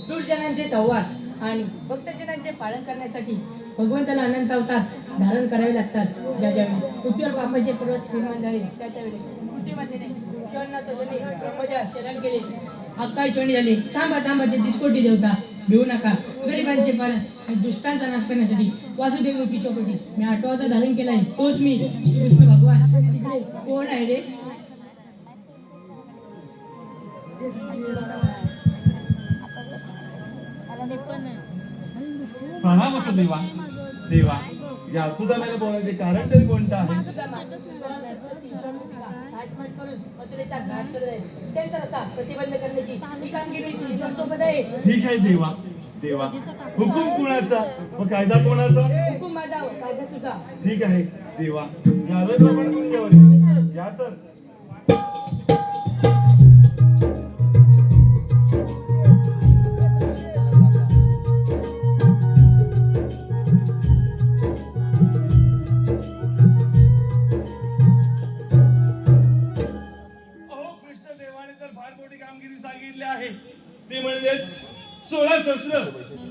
दुर्जनांचे संवाद आणि भक्तजनांचे पालन करण्यासाठी भगवंताला अनंत अवतार धारण करावे लागतात. ज्या ज्यावेळी पृथ्वीवर पापाचे पर्वत निर्माण झाले त्या त्यावेळी बुद्धिमत्तेने चरणात ब्रह्मदेवा शरण केले. आकाशवाणी झाली, थांबा थांबा ते दिसकोटी देवता भिवू नका. गरिबांचे पालन आणि दुष्टांचा नाश करण्यासाठी वासुदेवमुखी चौकटी मी 8वा अवतार धारण केला आहे. तोच मी कृष्ण भगवान. कोण आहे रे? प्रणाम असो देवा. देवा या सुदामाला बोलायचे कारण तरी कोणतं आहे? प्रतिबंध करण्याची कामगिरी तुमच्यासोबत आहे. ठीक आहे देवा. देवा हुकूम कुणाचा व कायदा कोणाचा? हुकूम माझा, कायदा तुझा. ठीक आहे देवा. यावेळेस आपण कोण या तर ते म्हणजे 16 शस्त्र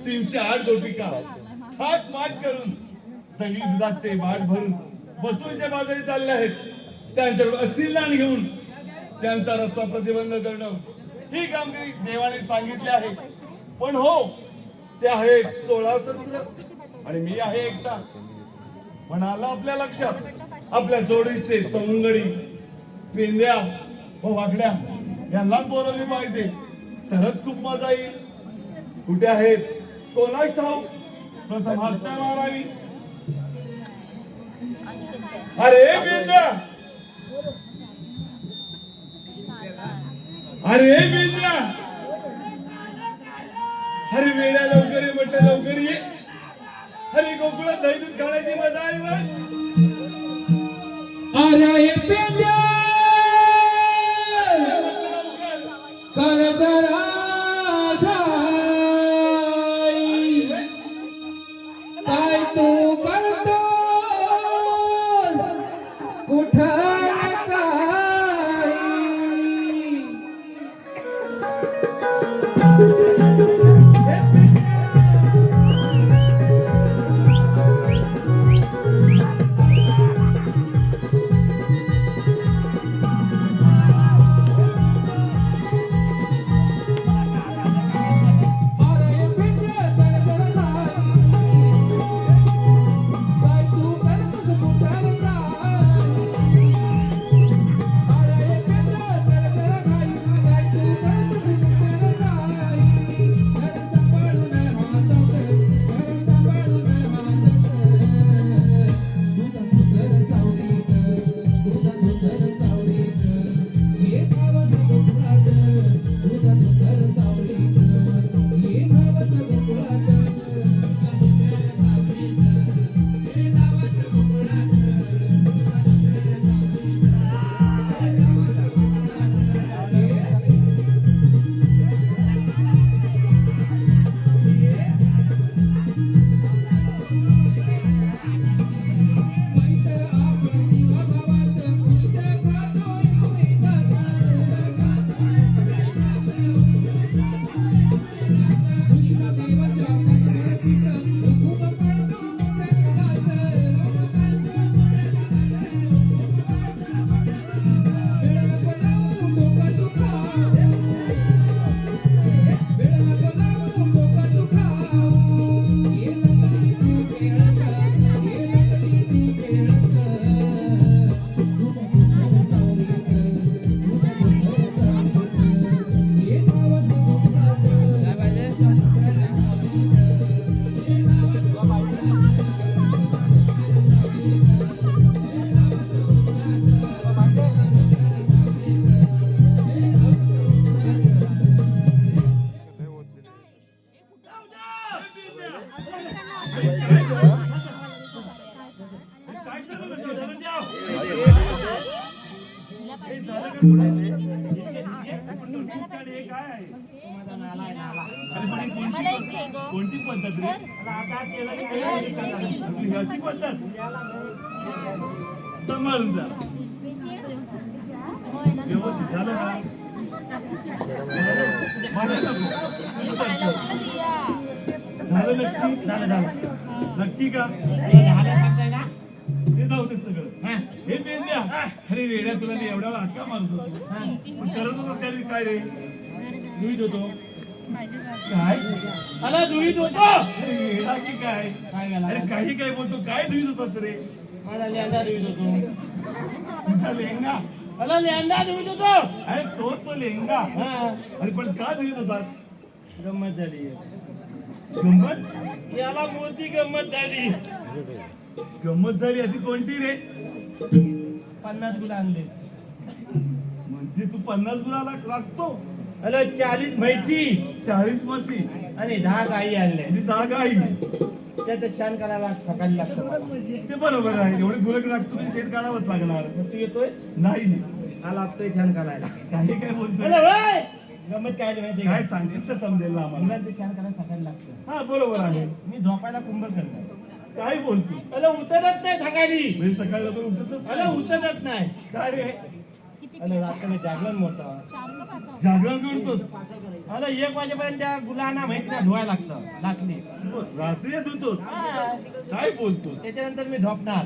308 गोपिका थाट माट करून दही दुधाचे बाट भरून मथुरेच्या बाजारी चालले आहेत. त्यांच्याकडून असिल्ला घेऊन त्यांचा रस्ता प्रतिबंध करणं ही कामगिरी देवाने सांगितली आहे. पण हो, ते आहेत 16 शस्त्र आणि मी आहे एकटा. पण आलं आपल्या लक्षात आपल्या जोडीचे सवंगडी पेंद्या व वाकड्या यांना बोलवले पाहिजे तरच खूप मजा येईल. कुठे आहेत कोणाच ठाऊक. प्रथम हत्या मारावी. अरे बिंद्या, अरे बिंद्या, अरे वेड्या लवकर ये म्हटलं, लवकर ये. अरे गोकुळात दही दूध खाण्याची मजा आहे बघ. अरे बिंद्या काय तू करतो कुठं काय संस्कार हे काय आहे? माझा नाला आहे नाला. अरे पण ही कोणती पद्धत रे? आता केलं की नाही? आपली अशी पद्धत सांभाळून जा. व्यवस्थित झालं का? माझं नको. झालं नक्की? झालं. नक्की का? ते जाऊ दे सगळं. हे पेन द्या. अरे वेड्या तुला मी एवढ्या हक्का मारतो पण करत होता काय रे? दुईत होतो काय? अला दुईत होतो. अरे वेडा की काय? अरे काही काय बोलतो काय दुईत होतास रे? माझा लेंडा दुईत होतो. तुझा लेंगा? अला लेंडा दुईत होतो. अरे तो लेंगा. अरे पण का दुईत होतास? गंमत झाली. गंमत? याला मोठी गंमत झाली. गंमत झाली अशी कोणती रे? 50 गुला आणले. म्हणजे तू 50 गुणाला लागतो? अला 40 म्हैठी 40 म्हशी आणि 10 गाई आणले. आणि 10 गाई. त्याचं शान करायला सकाळी लागतं मला. ते बरोबर आहे. एवढे गुरक लागतो म्हणजे शेत काढावंच लागणार. मग तू येतोय? नाही हा लागतोय शान करायला. काही काय बोलतोय? अला होय. गंमत काय माहिती काय सांगशील तर समजेल ना आम्हाला. मुलांचं शान करायला सकाळी लागतं. हा बरोबर आहे. मी झोपायला कुंभल करणार. काय बोलतो? अला उतरत नाही थकाली. म्हणजे सकाळी लवकर उठतच अला नाही. उतरत नाही. काय रे? अला रात्री जागरण मोठं. जागरण करतोस? अला 1 वाजेपर्यंत त्या गुलांना माहिती ना धुवायला लागतं लाकडी. रात्री धुतोस? हा. काय बोलतोस? त्याच्यानंतर मी झोपणार.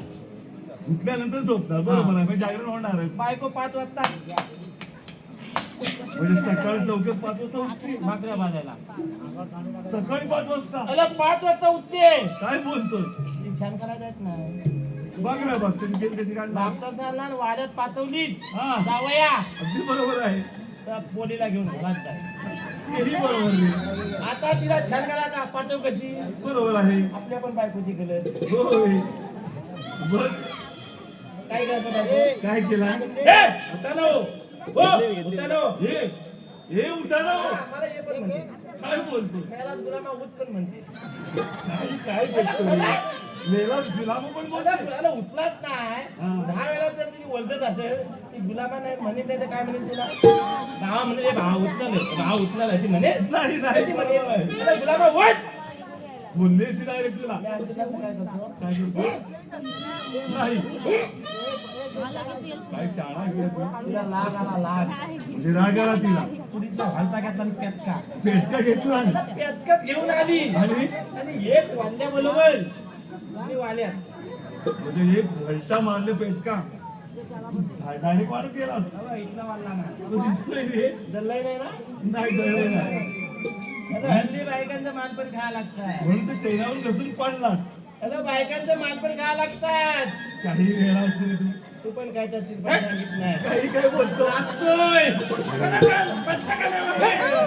उठल्यानंतर झोपणार. बरोबर आहे. म्हणजे जागरण होणारच. बायको 5 वाजता म्हणजे सकाळी लवकर 5 वाजता उठते. भाकऱ्या भाजायला. सकाळी 5 वाजता? अला 5 वाजता उठते. काय बोलतोस? ती छान करायला येत नाही. बघ ना बघ तुम्ही केली कशी काढणार. लापतात झाला वाड्यात पाठवली. हा जावया अगदी बरोबर आहे. तर पोलीला घेऊन घरात जाय. तेही बरोबर रे. आता तिला छान करायला पाठव कधी. बरोबर आहे. आपल्या पण बायकोची गलत. होय. बघ काय करतो बायको? काय केला? उठालो. हो उठालो. हे उठा ना. मला हे पण म्हणते. काय बोलतो? मला गुलामा उठ पण म्हणते. काय बोलतो रे? मेलाच गुलाम पण मला बोलतो. गुलाला उठलाच नाही. हा. 10 वेळा जर तिने वलटत असेल ती गुलामा नाही म्हणे नाही तर काय म्हणे तुला भाव म्हणे भाव उठला अशी म्हणे. नाही ती म्हणे "अरे गुलामा उठ." बोललेची डायरेक्ट तुला. मी आमच्या शाळेत काय करतो? काय करतो? नाही काय शाळा गेली तू? तिला लाग आला लाग. म्हणजे राग आला तिला. पुरीचा घालता घेतला आणि पेटका. पेटका घेतला आणि पेटकाच घेऊन आली आणि एक वाल्या बरोबर आणि वाल्यात म्हणजे एक भलता मारले पेटका डायरेक्ट वाढत गेला. अहो, इथला वाढला ना. तो दिसतोय रे. जल्लाय नाही ना. नाही जळले नाही. आता हल्ली बायकांचं मान पण खायला लागतात. म्हणून ते चैनावरून घसरून पडलास. आता बायकांचं मान पण खायला लागतात. काही वेळा असते रे तू. तू पण काय तर सांगितलं नाही. काही काय बोलतो? लागतोय.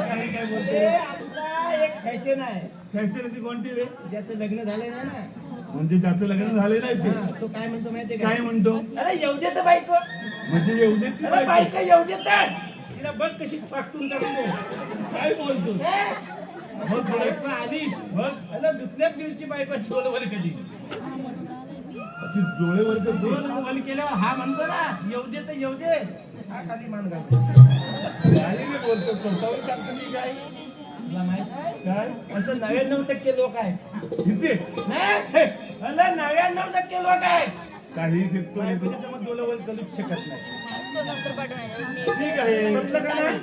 काही काय बोलतो? हे आमचा एक फॅशन आहे. फॅसिलिटी कोणती रे? ज्याचं लग्न झालंय ना ना म्हणजे ज्याचं लग्न झाले नाही ते हा, तो काय म्हणतो माहितीये काय का? म्हणतो? अरे येऊ दे तर बायको. म्हणजे येऊ दे ती अरे बायको. बायको येऊ दे तर. तिला बघ कशी साठून टाकतो. काय बोलतो? हे? मग पुढे बायको आली. मग अरे दुसऱ्याच दिवशी बायको अशी डोलवर कधी अशी डोळे वर करतो. डोल वर केल्यावर हा म्हणतो ना येऊ दे तर येऊ दे. हा खाली मान घालतो. काय रे बोलतो? स्वतःवर सांगतो मी काय? तुला माहित आहे? काय? असं 99% लोक आहेत. इथे नाही अरे 99% लोक आहेत. काही फिरतो रे तू. बायकोच्या तर मग डोलवर करूच शकत नाही. ठीक आहे. म्हटलं का नाही?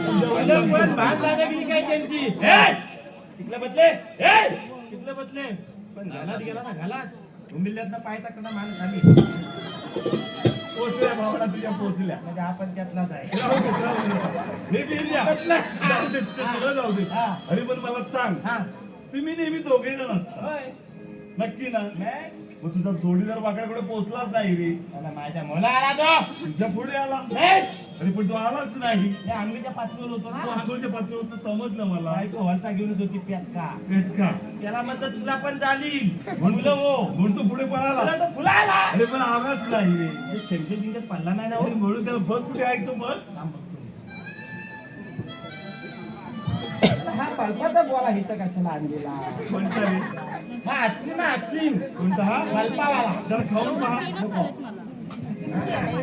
तुझ्यावर पहिलं पण सांगतो. भाग लागा गेली काय त्यांची. हे! तिथलं बदले हे! तिथलं बदले पण घालात गेला ना घालात उमिल्यातनं पाय टाकला मान खाली. पोचल्या भावना तुझ्या पोचल्या. म्हणजे आपण त्यातलाच आहे. राहू दे, राहू दे. हे बिल द्या. जाऊ दे, ते सगळं जाऊ दे. हा. अरे पण मला सांग, हा तुम्ही नेहमी दोघे जण असता होय नक्की ना? मग मग तुझा जोडीदार वाकड्याकडे पोहोचलाच नाही रे. मला माझ्या मुला आला तो. तुझ्या पुढे आला. मग अरे पण तो आलाच नाही. हे आंबीच्या पातळीवर होतो तो ना. आंदोलच्या पातळीवर होतं, समजलं मला. बायको हलता घेऊन होती पेटका. पेटका त्याला म्हणतात तुला पण झाली म्हणून मुलं हो म्हणून तो पुढे पळाला. तुला तो फुला आला. अरे पण आलाच नाही रे. हे शेवटी जिंकत पडला नाही ना हो. अरे म्हणून त्याला बघ कुठे ऐकतो बघ. थांब बघतो. हा पल्पाचा बोला इथं कशाला आणलेला. कोणता रे? हा आस्क्रीम आस्क्रीम कोणता हा? पल्पावाला. जरा खाऊन पहा.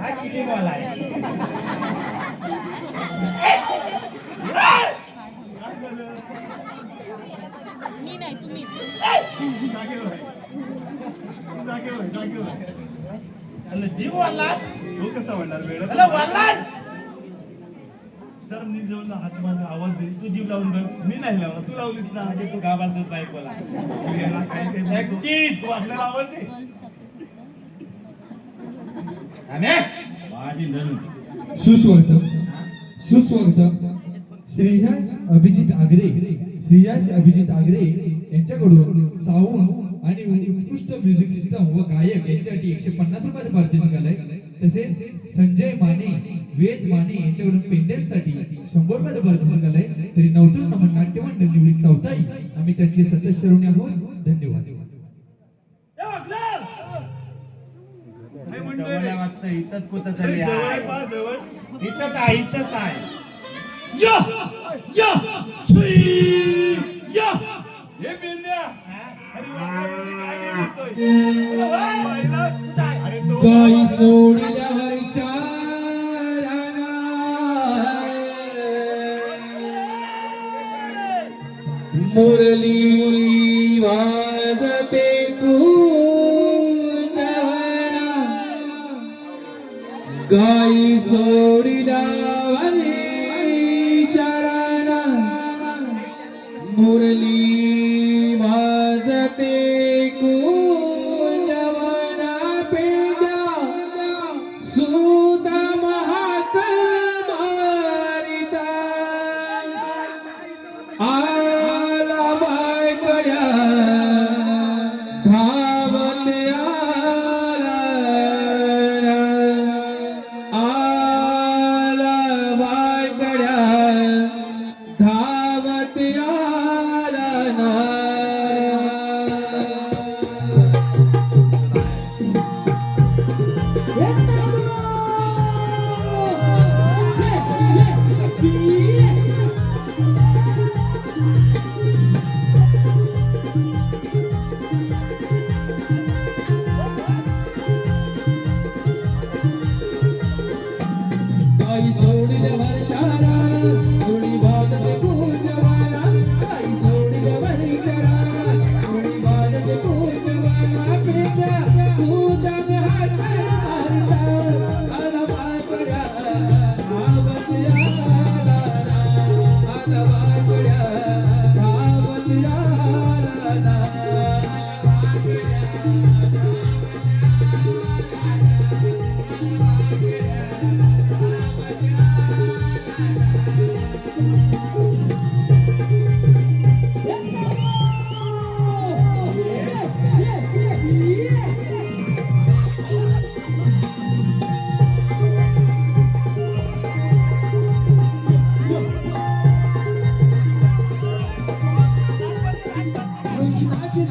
हा क्रीमवाला आहे. काय झालं? मी नाही तुम्ही जागेवर आहे. जागेवर आहे, जागेवर आहे. आणि जीव वाढला तो कसा म्हणणार वेळ मला वाढला तर मी जेवण हात माझा आवाज दे तू जीव लावून बघ मी नाही लावला तू लावलीस ना म्हणजे तू गावात बायकोला तू याला काय ते म्हणतो. तू आपल्याला आवाज दे आणि माझी नन सुस्वागत श्रेयास अभिजित आगरे यांच्याकडून साऊंड आणि उत्कृष्ट म्युझिक सिस्टम व गायक यांच्यासाठी 150 रुपयाचे पारितोषिक आलंय. तसेच संजय माने वेद माने यांच्याकडून पेंडेंटसाठी 100 रुपयाचे पारितोषिक आलंय. तरी नवतूर नमन नाट्य मंडळ निवडीत चौथाई आम्ही त्यांचे सदस्य ऋणी आहोत. धन्यवाद. काय म्हणतोय वाटतं इथंच कुठं अरे तरी जवळ आहे आहे. पहा, जवळ इथंच आहे इथंच आहे या या सुई या हे बेंद्या अरे वाटल्यामध्ये काय म्हणतोय पाहिला? अरे तो गाई सोडल्या हरीच्या मुरली वाजते कुंजवना गाई सोडल्या हरीच्या मुरली वाजते कुंजवना पेद्या सुदा महाक मारिता आला बायकड्या धावत आला बायकड्या धावत आला ना गाई सोडल्या वर्षाला थोडी बाजते कुंजवाना गाई सोडल्या वर्षाला थोडी बाजते कुंजवाना पेट्या सुदान हात मारता आला बायकड्या धावत आला आला बायकड्या धावत आला ना कृष्णाची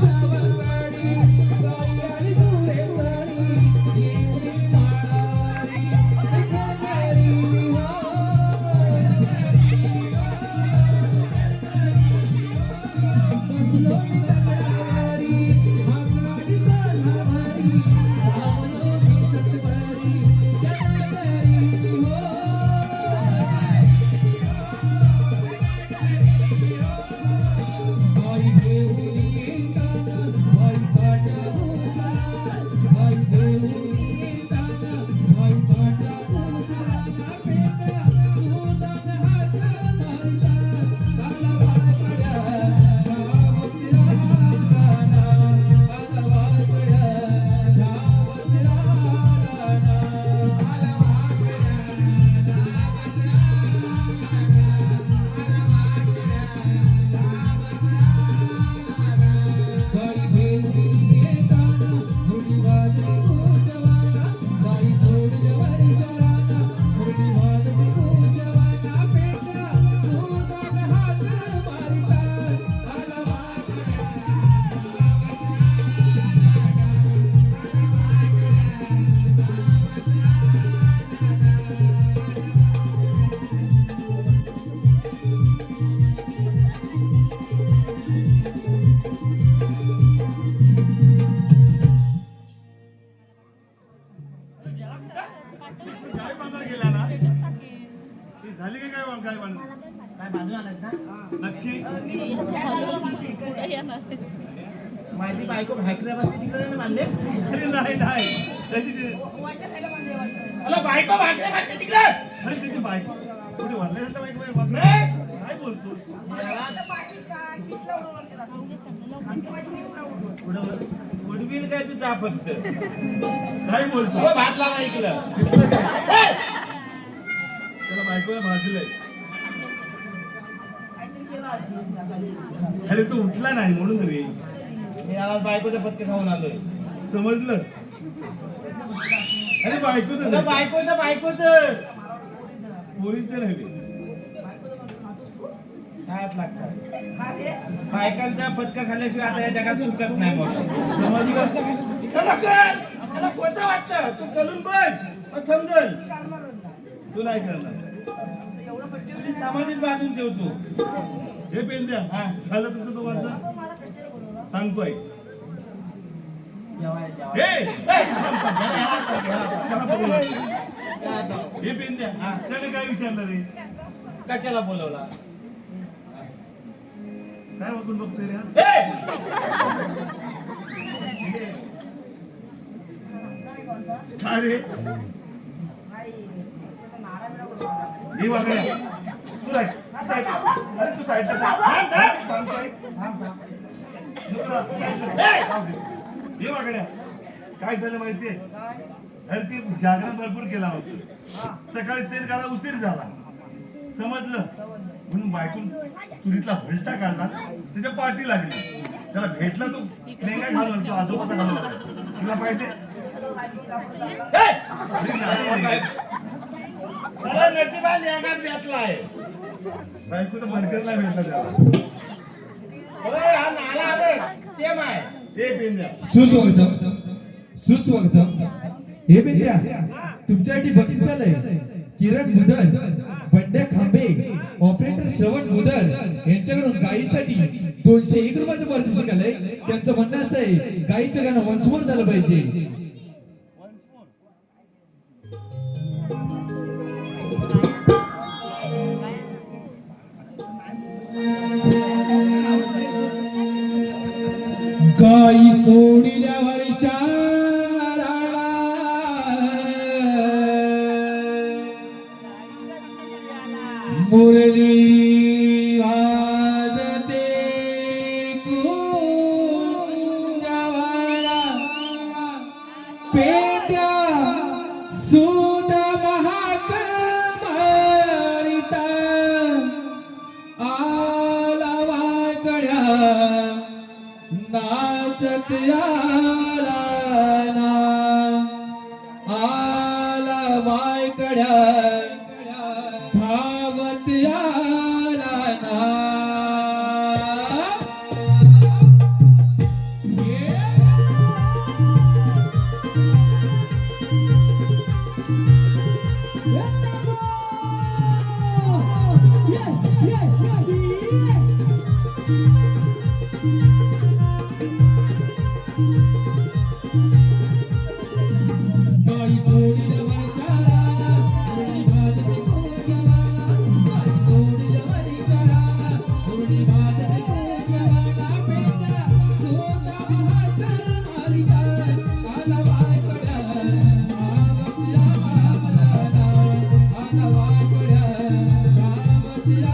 बाजूला आलात ना नक्की माझी बायको भाकऱ्यामध्ये तिकडे ना बांधले अरे नाही नाही अला बायको भाकऱ्यामध्ये तिकडे अरे त्याची बायको कुठे वाढल्या बायको काय बोलतो उडवील काय तुझा फक्त काय बोलतो भात लावा इकडं त्याला बायकोला भाजलंय अरे तो उठला नाही म्हणून रे मी आज बायकोचं पत्ते खाऊन आलोय समजलं अरे बायकोच बायकोचं पोरीचं नव्हे काय लागतात बायकांचा पत्का खाल्ल्याशिवाय आता या जगात सुटत नाही मग समजलं त्याला कोणतं वाटतं तू करून बघ मग समजल तू नाही करणार सामाजिक बाजून ठेवतो हे पेन द्या हा. झालं तुमचं दोघांचं सांगतोय हे हे पेन द्या त्याने काय विचारलं रे कशाला बोलवला काय वागून बघतोय रे हा? काय रे हे वागण्या तू राय अरे तू साईडला सांगतोय हे वागड्या काय झालं माहितीये अरे ती जागरण भरपूर केला होता सकाळी सेल काढा उशीर झाला समजलं म्हणून बायकून चुरीतला भलटा काढला त्याच्या पाठी लागली त्याला भेटला तो लेंगा घालून तो आजोबाचा घालून तुला पाहिजे अरे नाही रे. मला नटीबा लेगात भेटलाय बायको तर बनकरला भेटला त्याला अरे हा नाला आलं सेम आहे हे पेन द्या सुस्वागतम हे बेद्या तुमच्यासाठी बक्षीस आलंय किरण मुदल बंड्या खांबे ऑपरेटर श्रवण मुदल यांच्याकडून गायीसाठी 201 रुपयाचं पारितोषिक आलंय त्यांचं म्हणणं असं आहे गायीचं गाणं वन्स मोर झालं पाहिजे गाई सोडिल्यावर मुरली वाजते कुंजवाडा पेट्या सुद महाक मारिता आला वाकड्या नाचत आला ना आला वाकड्या धावत आला ना गाई सोडिल्यावर चारा मुरली वाजते कुंजवाडा गाई सोडिल्यावर चारा मुरली वाजते कुंजवाडा पेट्या सुद महाक मारिता आला वाकड्या धावत आला ना आला वाकड्या धावत आला ना आला वाकड्या धावत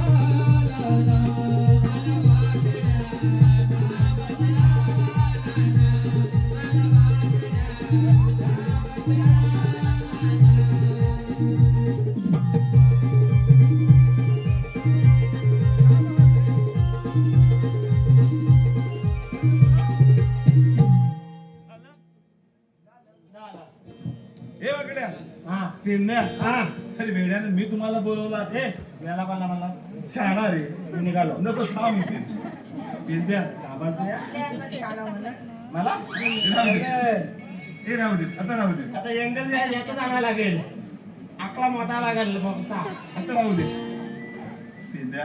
हे वाकड्या हा पेन द्या हा अरे वेड्यानं मी तुम्हाला बोलवला ए याला कोणला म्हणला शहाणा रे मी निघालो नको थांब इथे पेन द्या घाबरतोय? मला हे राहू दे आता राहू दे आता एंगल याचं जागा लागेल आकला मोठा लागेल फक्त आता राहू दे पेन द्या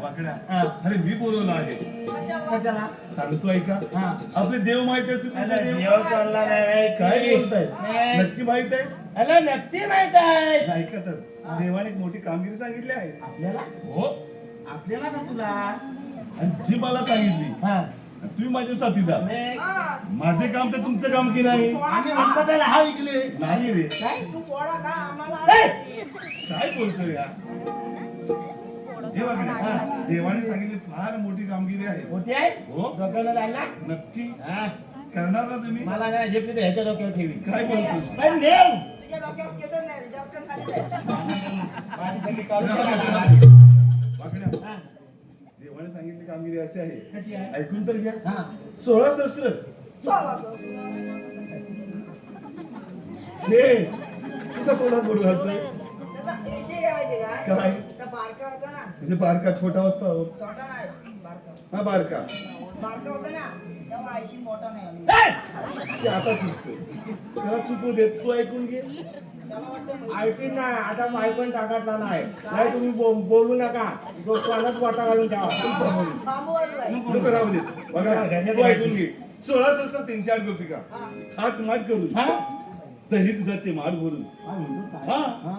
वाकड्या हा. अरे मी बोलवलं आहे कशाला सांगतो ऐका हा. आपले देव माहित आहे तुमचे देव चालला नाही काय बोलताय नाही. नक्की माहित आहे अरे नक्की माहित आहे ऐका तर देवाने एक मोठी कामगिरी सांगितली आहे आपल्याला हो आपल्याला का तुला आणि जी मला सांगितली हा तुम्ही माझे साथीदार आम्ही माझे काम तर तुमचं काम की नाही म्हणतो हा ऐकले नाही रे काय तू पोळा का आम्हाला काय बोलतोय या हे बघ ना, देवाने सांगितले फार मोठी कामगिरी आहे होती आहे हो डोक्याला जायला नक्की हा करणार ना तुम्ही मला नाही झेपली तर ह्याच्या डोक्यावर ठेवी काय बोलतोय पण देव तुझ्या डोक्यावर केस नाही डॉक्टर खाली जाईल माझी सगळी काढून टाका. वाकड्या हा, देवाने सांगितली कामगिरी अशी आहे कशी आहे ऐकून तर घ्या हा 16 शस्त्र चला हे तुझा तोंडात बोट घालतोय त्याचा विषय काय माहिती का काय त्या बारका होता ना म्हणजे बारका छोटा असतो छोटा नाही बारका हा बारका बारका होता ना तेव्हा आईशी मोठा नाही आम्ही. ए! ते आता चुकतोय त्याला चुकू देत तू ऐकून घे त्याला वाटतं ऐकून ना आता माय पण टाकाटला नाही नाही तुम्ही बोलू नका तो कोणाच वाटा घालून ठेवा बांबू वाजवाय नको राहू देत बघा तू ऐकून घे 16 शस्त्र 308 गोपिका थाट माट करून हा? दही दुधाचे माठ भरून काय म्हणतो काय? हा हा?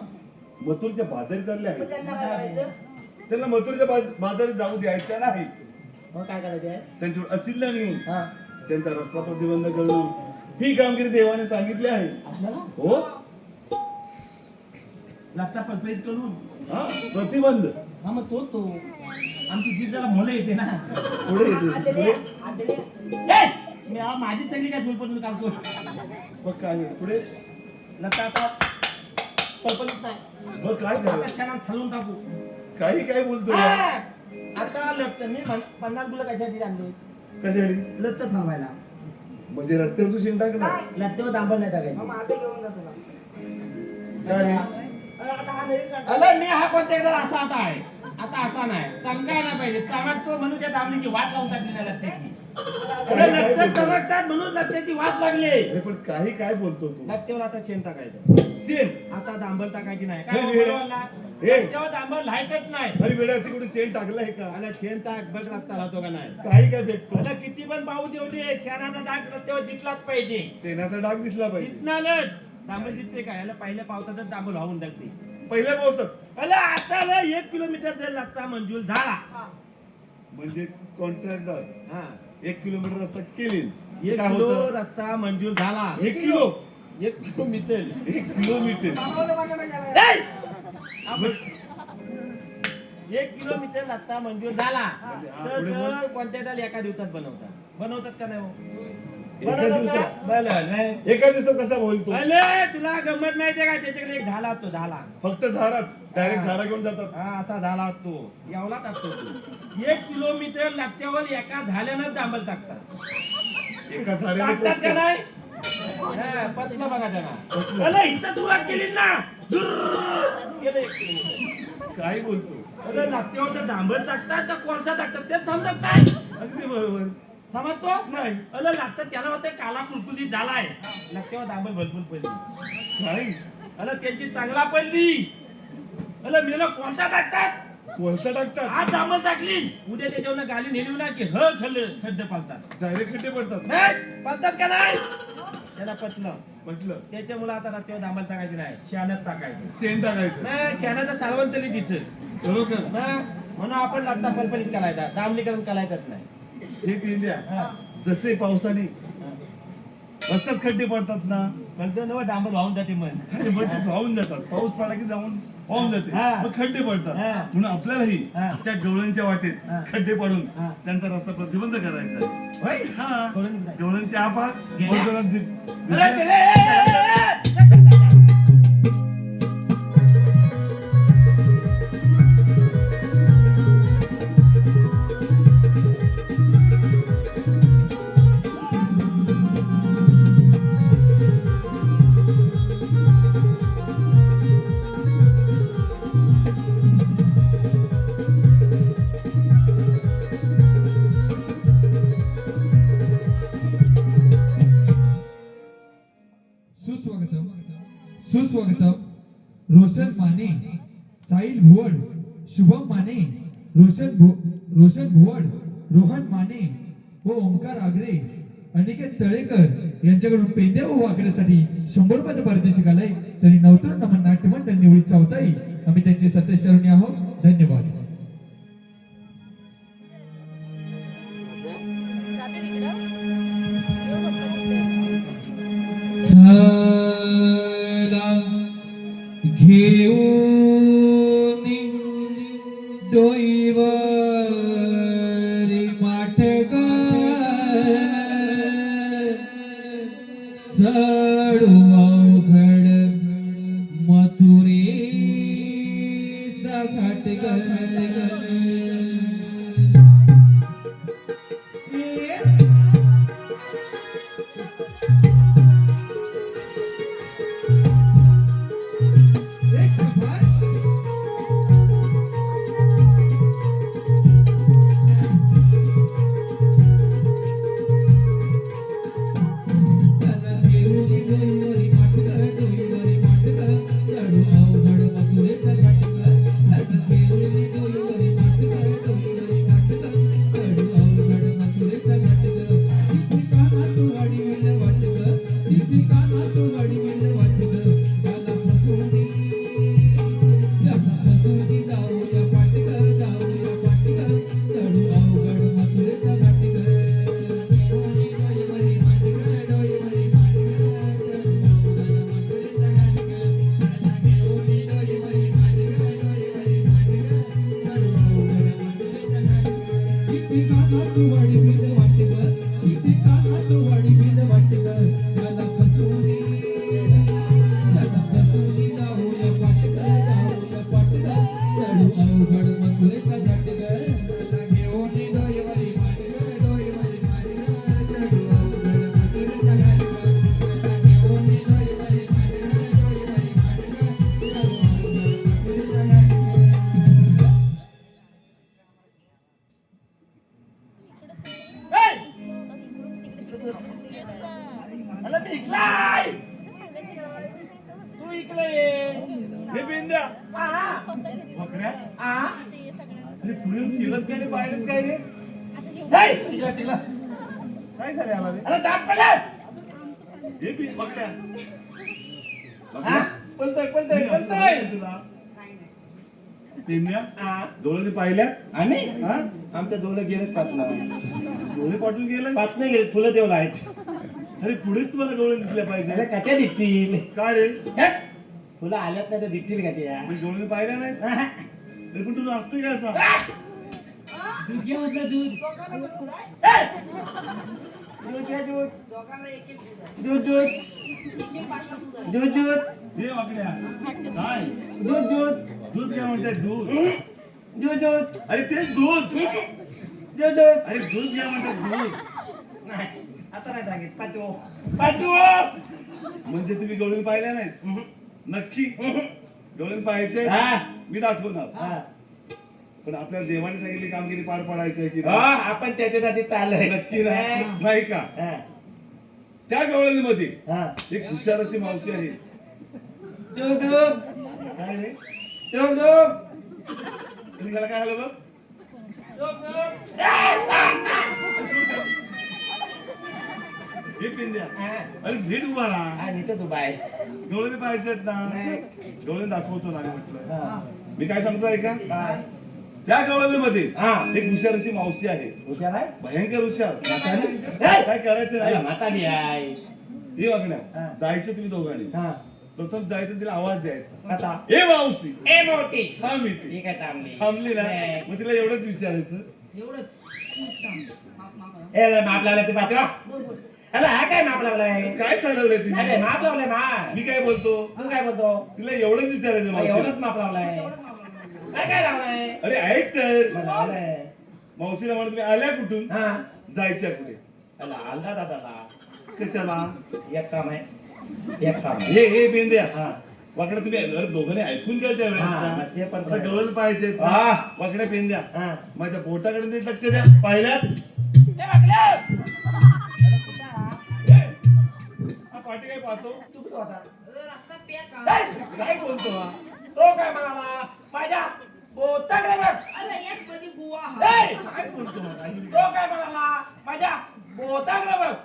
मथुरच्या बाजारी चालले मग आहेत त्यांना काय करायचं त्यांना मथुरच्या बाजारी जाऊ द्यायच्या नाही मग काय करायचं आहे त्यांच्यावर असिल्ला नेऊन हा त्यांचा रस्ता प्रतिबंध करून ही कामगिरी देवाने सांगितली आहे आपल्याला हो लागता परफेक्ट करून हा प्रतिबंध हा मग तो आमची जीभ जरा मोले येते ना पुढे येते आदल्या पुढे आदल्या ए! मी हा माझी तंगी काय झोलपण काढतो मग काय आहे? पुढे लागता आता परफेक्ट नाही मग काय आता झालं क्षणात खालून टाकू काही काय बोलतोय हा! आता लपत मी 50 गुलं कशासाठी आणले कशासाठी लपत थांबायला म्हणजे रस्त्यावर तू शेण टाकणार लपतेवर दांबल नाही मग टाकायचं माझं घेऊन जा तुला काय रे? अरे आता हा नवीन काढ अरे मी हा कोणत्या एकदा असा आता आहे आता असा नाही चमकाय नाही पाहिजे चमकतो म्हणून त्या दामणीची वाट लावून टाकली नाही लपत्याची अरे लपत चमकतात म्हणून लपत्याची वाट लागली अरे पण काही काय बोलतो तू लपतेवर आता शेण टाकायचं शेण आता दांबल टाकायची नाही हे काय वेडे. बोलला? हे. लपत्यावर दांबल लाईटच नाही अरे वेड्याचे कुठे शेण टाकलंय का अरे शेण टाक बघ लागता राहतो का नाही काही काय फेकतो अरे किती पण पाऊस येऊ दे शेणाचा डाग रस्त्यावर दिसलाच पाहिजे शेणाचा डाग दिसला पाहिजे दिसणारच दांबल दिसते काय याला पहिल्या पावसातच दांबल वाहून टाकते पहिल्या पावसात अरे आता 1 किलोमीटर जर लागता मंजूर झाला म्हणजे कॉन्ट्रॅक्टर हा 1 किलोमीटर रस्ता केली 1 काय किलो होतं रस्ता मंजूर झाला 1 किलो 1 किलोमीटर 1 किलोमीटर बांबूला वाटलं पाहिजे ए! आपण 1 किलोमीटर रस्ता मंजूर झाला तर पुढे बोल. तर कॉन्ट्रॅक्टर एका दिवसात बनवतात का नाही हो? एका बनवतात दिवसात? ना? बरं, नाही. एका दिवसात कसा बोलतो अरे तुला गंमत माहितीये का त्याच्याकडे एक झाला असतो झाला फक्त झाराच डायरेक्ट झारा घेऊन जातात हा असा झाला असतो एवढाच असतो तो 1 किलोमीटर लागत्यावर एका झाल्यानं दांबल टाकतात एका झाऱ्याने टाकतात का पोचतो. नाही हा, पतलं बघा त्यांना अरे इथं तुला केली ना झुर्र गेलं 1 किलोमीटर काय बोलतो अरे लागत्यावर तर दांबल टाकतात तर कोणता टाकतात ते थांबतात नाही अगदी बरोबर समजतो नाही अरे लागतात त्याला होते काला कुलकुलीत झालाय लागत्यावर दांबल भरपूर पडली नाही अरे त्यांची चांगला पडली अरे मेला कोणता टाकतात कोळसा टाकतात आज दांबल टाकली उद्या त्याच्यावर गाली नेली ना की खड्डे पालतात डायरेक्ट खड्डे पडतात नाही पालतात का नाही त्याला पटलं म्हटलं त्याच्यामुळे आता रस्त्यावर दांबल टाकायची नाही शानच टाकायचं शेण टाकायचं नाही शानाचं सारवण तरी दिसेल बरोबर ना म्हणून आपण लागता पलपलीत करायचा दामलीकरण करायचंच नाही हे केंद्या हा. जसे पावसाने रस्त्यात खड्डे पडतात ना म्हणतो ना डांबर वाहून जाते मन अरे मग ते वाहून जातात पाऊस पडला की जाऊन वाहून जाते हा. मग खड्डे पडतात हा. म्हणून आपल्यालाही हा. त्या गवळणच्या वाटेत हा. खड्डे पडून हा. त्यांचा रस्ता प्रतिबंध करायचा आहे होय हा कळून जाईल. गवळणच्या आपात गेल्या. वर्तुळात अरे, दि- ए, ए, ए, ए, ए. सुस्वागतम सुस्वागतम रोशन माने साहिल भुवड शुभम माने रोशन भुवड रोहन माने व ओमकार आगरे अनिकेत तळेकर यांच्याकडून पेंद्या व वाकड्यासाठी 100 रुपयाचं पारितोषिक आलंय तरी नवतरुण नमन नाट्यमंडळ निवडी चौथाई आम्ही त्यांचे सत्य शरणी आहोत धन्यवाद रे माठ ग चढू अवघड मथुरेचा घाट ग अरे मी इकलाय तू इकडे ये हे बिंद्या आ बकऱ्या आ अरे पुढे केलं काय रे पाहिलं काय रे हे तिला काय झालं याला रे अरे दात पडले हे बकऱ्या हा बोलतोय तुला बिंद्या आ डोळे पाहिल्या आम्ही हा आमच्या दोन गेलेच पातला डोळे पाठवून गेलं पात नाही गेले फुलं देवला आहेत अरे पुढेच तुम्हाला डोळे दिसले अरे पाहिजे कशा दिसतील काय रे हे? फुलं आल्यात नाही तर दिसतील का त्या मी डोळे पाहिल्या नाही तरी पण तू नाचतोय काय असा दूध घ्या म्हटलं दूध दोघांना पण दूध आहे? दूध घ्या, दूध दोघांना एक एक दूध आहे. दूध दूध एक एक बाटला दूध आहे. दूध दूध हे वाकड्या काय दूध दूध दूध काय म्हणताय दूध दूध दूध अरे ते दूध दूध दूध अरे दूध घ्या म्हणतात दूध नाही आता नाही सांगित पाचवो पाचवो म्हणजे तुम्ही डोळे पाहिल्या नाही नक्की डोळे पाहायचे हा. मी दाखवणार हा पण आपल्या देवाने सांगितली कामगिरी पार पडायची की हा, नाही? आपण त्याच्यासाठी चाललोय नक्की नाही नाही का हा, त्या गवळणीमध्ये हा. एक हुशार अशी मावशी आहे दूध दूध काय रे दूध दूध तुम्ही त्याला काय झालं बघ हे पिंद्या हा. अरे नीट उभा राहा आणि तो दुबाय डोळे पाहायचे आहेत ना नाही. डोळे दाखवतो ना म्हटलं हा. मी काय सांगतो ऐका काय? त्या गवळणीमध्ये हा. एक हुशार अशी मावशी आहे हुशार आहे? भयंकर हुशार म्हातारी? काय करायचं अरे, नाही म्हातारी आहे हे हा. वागण्या जायचं तुम्ही दोघांनी हा. प्रथम जायचं तिला आवाज द्यायचा आता हे मावशी ए मोठी थांब इथे. ही काय थांबली थांबली ना नाही. मग तिला एवढंच विचारायचं ए लय माप लावलाय तू पाठवा अरे हा काय माप लावलाय काय चालवलंय अरे तुम्ही माप लावलाय मा मी काय बोलतो तू काय बोलतो तिला एवढंच विचारायचं एवढंच मावशीला. माप लावलाय काय काय लावलाय अरे ऐक तर मग लावलाय मावशीला म्हणत तुम्ही आल्या कुठून हा जायच्या कुठे अला आलदा दादाला कशाला एक काम आहे एक काम आहे. हे बेंद्या हा वाकडे तुम्ही दोघांनी ऐकून घ्या त्या हा, मग ते पण वेळेस गवळण पाहायचे हा. वाकड्या पेंद्या हा माझ्या बोटाकडे नीट लक्ष द्या पाहिल्यात ए वागल्या हा पाठी काय पाहतो तू कुठं होता रस्ता पॅक आहे. काय बोलतो हा तो काय म्हणाला माझ्या बोटाकडे बघ अरे एक मध्ये बुवा हा. ए! काय बोलतो हा? काही तो काय म्हणाला माझ्या बोटाकडे बघ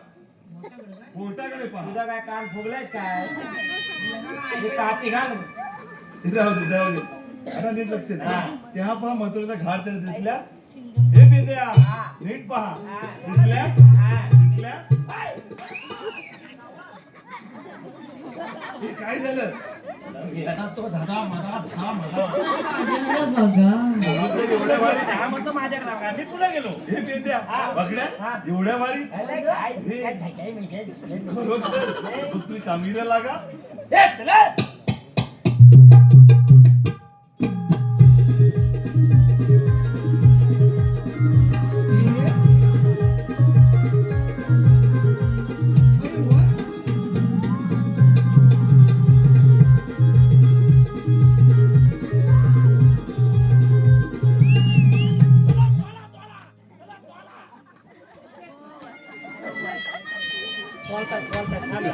बोटाकडे पहा तुझा काय कान फुगलाय काय हे काठी घाल जाऊ दे आता नीट लक्ष द्या हा. त्या पहा मथुरेचा घाट चढ दिसल्या हे बेंद्या नीट पहा दिसल्या हा. दिसल्या हाय. हे काय झालं गेला तो धागा मला था मला बघा एवढ्या भारी हा म्हणतो माझ्याकडे बघा. मी पुढे गेलो हे पेंद्या बघड्या हा. एवढ्या भारी अरे काय काय म्हणजे खरोखर तुम्ही कामीला लागा ए चला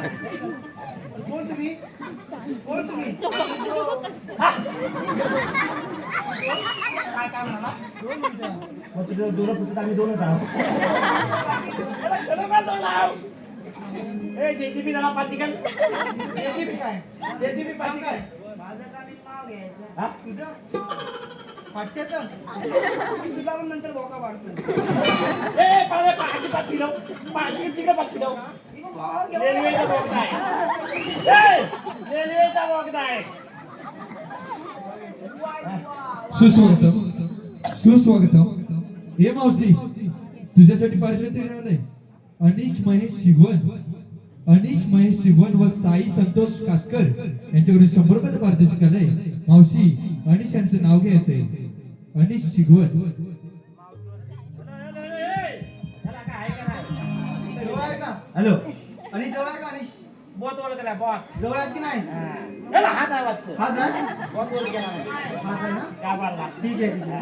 कोण तुम्ही कोण तुम्ही काय काम झाला मग तुझं दोन पुस्तक आम्ही दोनच आहोत ए जेसीबी जरा पाठी कर जेसीबी काय जेसीबी पाहिजे काय माझं काम नाव घ्यायचं हा तुझं पाठ्याचं तुला पण नंतर बोका वाढतो ए पाले पाठी पाठी लाव पाठी तिकडे पाठी लाव रेल्वेचा बोगदा आहे ए रेल्वेचा बोगदा आहे सुस्वागतम हे मावशी तुझ्यासाठी पार्श्वती झालंय अनिश महेश शिगवण व साई संतोष कातकर यांच्याकडून 100 रुपयाचं पारितोषिक आलंय मावशी अनिश यांचं नाव घ्यायचंय अनिश शिगवण जवळ आहे का हॅलो आणि जवळ आहे का आणि बोट बोल केला बोट जवळ आहे की नाही त्याला हात आहे वाटतं हा काय बोट बोल केला नाही हा काय ना का बारला ठीक आहे ठीक आहे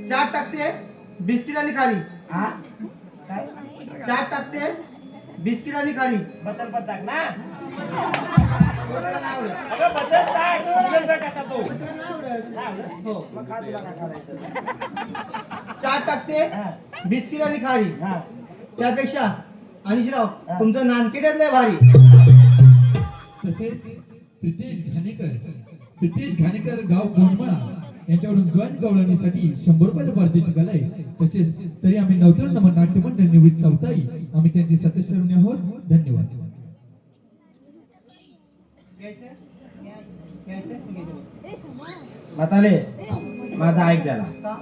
चाट टाकते बिस्किट आणि खाली हा काय चाट टाकते बिस्किट आणि खाली बदल टाक ना कोणाला नाही आवडत. अगं बदल टाक गुगल पे टाका तो कोणाला नाही आवडत. नाही आवडत? हो मग खा तुला काय करायचं चाट टाकते हा बिस्किट आणि खाली हा त्यापेक्षा अनिशराव तुमचं नानकेटात लय भारी तसेच प्रितेश घाणेकर गाव कोंडमळा यांच्याकडून गण गवळणीसाठी 100 रुपयाचं पारितोषिक आलंय तसेच तरी आम्ही नवतरुण नमन नाट्य मंडळ निवृत्त चौथाई आम्ही त्यांचे सदस्य आहोत धन्यवाद म्हातारे माझा ऐक त्याला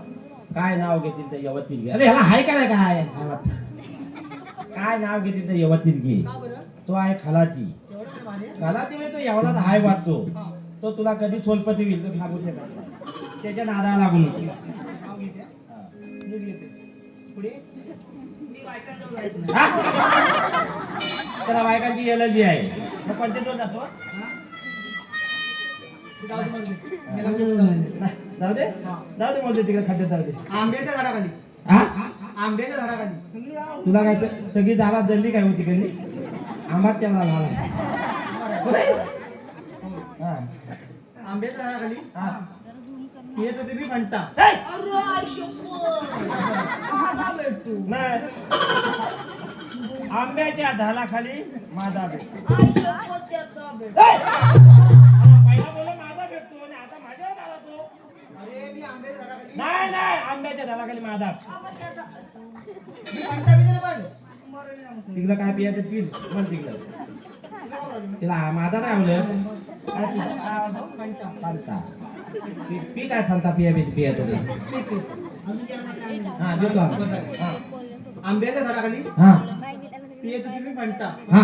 काय नाव घेतील तर यवतील घे अरे ह्याला हाय का नाही काय काय नाव घेतील तर यवतील घे तो आहे खलाची खलाची म्हणजे तो एवढा हाय वाटतो तो तुला कधी सोलपती होईल तो सांगू शकत त्याच्या नादाला लागून होती त्याला बायकांची एलर्जी आहे मग पंचायत जातो जाऊ दे म्हणतो तिकडे खाद्य जाऊ दे आंब्याच्या झाडाखाली हा आंब्याच्या झाडाखाली तुला काय सगळी झाला जल्ली काय होती कधी आंबात त्याला झाला हा आंब्याच्या झाडाखाली हा येत होते मी म्हणता नाही आंब्याच्या झाडाखाली माझा भेटतो पहिला बोला माझा भेटतो आणि आता माझ्यावर आला तो अरे मी आंब्याच्या झाडाखाली नाही नाही आंब्याच्या झाडाखाली माझा मी म्हणता मी त्याला पण तिकडं काय पियाचं पील म्हण तिकडं तिला माझा नाही आवडलं काय पितं? काय आवडतं? फांता पी काय फांता पियात होते हा देतो हा आंब्याच्या झाडाखाली हा येत होते मी म्हणता हा